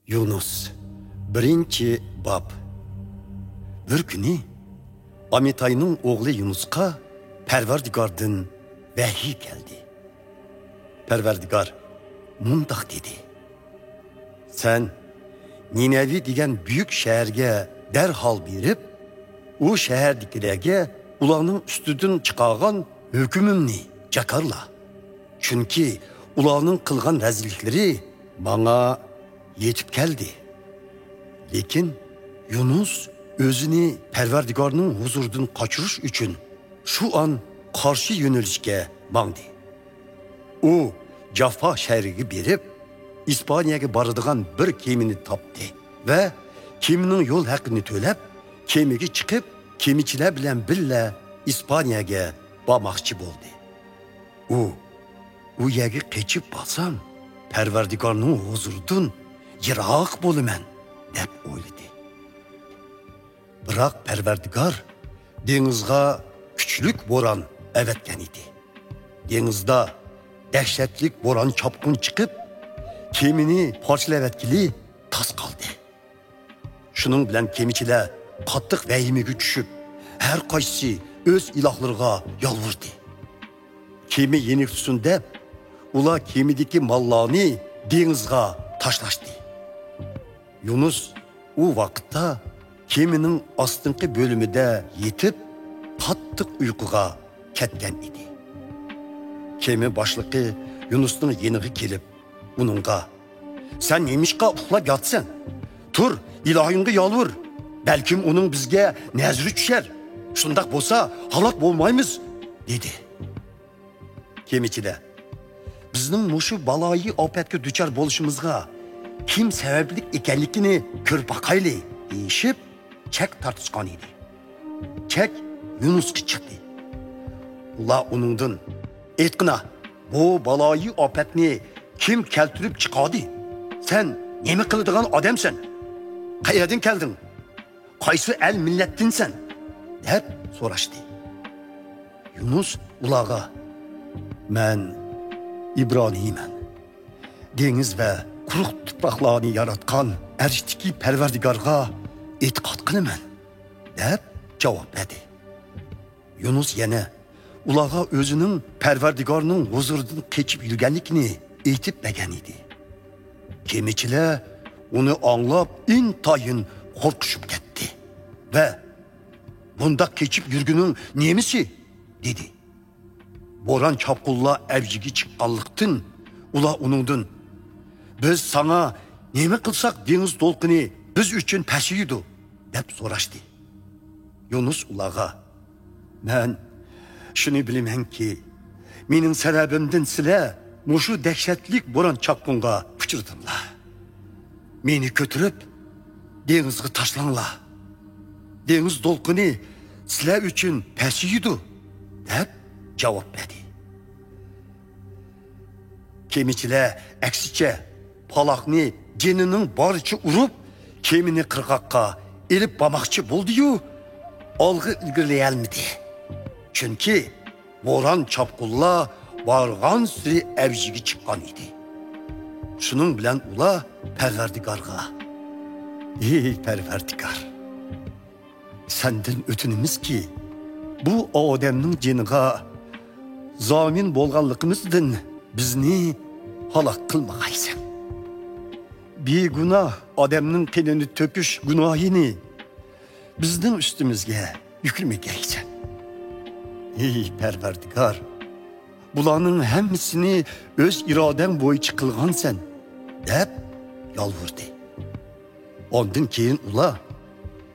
Yunus, birinchi bob. Bir kuni Amitayning o'g'li Yunusqa Parvardigordan vahiy keldi. Parvardigor mundoq dedi: "Sen Ninevi degan büyük shaharga darhol berib, u shahardagilarga ularning ustidan chiqargan hukmimni jakarla. Chunki ularning qilgan razilliklari bana yetib keldi." Lekin Yunus özünü Parvardigorning huzuridan qochirish uchun shu an qarshi yo'nalishga mangdi. U Jaffa shahriga berib, İspaniyaga boradigan bir kemini topdi va kemining yo'l haqini to'lab, kemiga chiqib, kemichilar bilan birga İspaniyaga bormoqchi bo'ldi. U yerga qechib borsam, Parvardigorning huzuridan yiroq bo'laman deb o'yladi. Biroq Parvardigor dengizga kuchlik bo'ron avatgan edi. Dengizda dahshatlik bo'ron chopqin chiqib, kemini parchalavatgili tas qoldi. Shuning bilan kemichilar qattiq vahimaga tushib, har qaysi o'z ilohlariga yolvurdi. Kemi yenik tutsin deb, ular kemidagi mallarni dengizga tashlashdi. Yunus u vaqtda kemining ostinqi bo'limida yetib, qattiq uyquga ketgan edi. Kemi boshlig'i Yunusning yeniga kelib, uningga: "Sen nemishqa uxlab yotsan? Tur, ilohingga yolvur. Balkim uning bizga nazri tushar. Shundaq bo'lsa, halok bo'lmaymiz", dedi. Kemichilar: "Bizning mushu baloyi ofatga duchor bo'lishimizga kim sabablik ekanligini ko'rib boqayli", deyishib chak tortishgan edi. Chak Yunusga chiqdi. Ular uningdan: "Aytqina, bu baloyi ofatni kim keltirib chiqadi? Sen nima qiladigan odamsan? Qayerdan kelding? Qaysi el millatdansan?" deb so'rashdi. Yunus ularga: "Men İbraniman. Dengiz va quruq tuproqlarni yaratgan arishdagi Parvardigorga e'tiqod qilaman", deb javob berdi. Yunus yana ularga o'zining Parvardigorning huzuridan kechib yurganligini aytib bergan edi. Kemichilar uni anglab intayin qo'rqishib ketdi va "Bunda kechib yurguning nemisi?" dedi. Bo'ron chopqinlar avjiga chiqqanlikdan ular uningdan: "Biz sana nima qilsak dengiz to'lqini biz uchun pasiydi", deb so'rashdi. Yunus ularga: "Men shuni bilamanki, mening sababimdan sizlar mushu dahshatlik bo'ron chopqinga uchradinglar. Meni ko'tarib dengizga tashlanglar. Dengiz to'lqini sizlar uchun pasiydi", deb javob berdi. Kemichilar aksicha paloqni jenining boricha urib, kemini qirg'oqqa elib bormoqchi bo'ldi-yu, olg'a ilgirlay olmadi. Chunki bo'ron chopqinlar borgan siri avjiga chiqqan edi. Shuning bilan ular Parvardigorga: "Ey Parvardigor, sendan o'tinimizki, bu odamning jeniga zomin bo'lganligimizdan bizni halok qilmag'aysan. Begunoh odamning qinini to'kish gunohini bizning ustimizga yuklamagaysan. Ey Parvardigor, bularning hammasini o'z irodang bo'yicha qilgansan", deb yolvurdi. Ondan keyin ular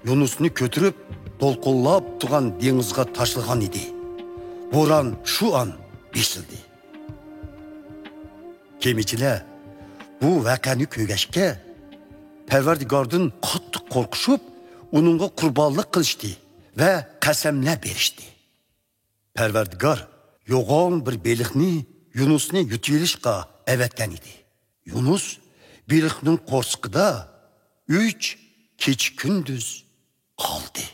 Yunusni ko'tirib to'lqinlab turgan dengizga tashlagan edi. Bo'ron shu an besildi. Kemichilar bu voqeani ko'rgachga Parvardigordan qattiq qo'rqishib, uningga qurbonlik qilishdi va qasamlar berishdi. Parvardigor yo'g'on bir beliqni Yunusni yutilishga avatgan edi. Yunus beliqning qo'rsiqida 3 kecha kunduz qoldi.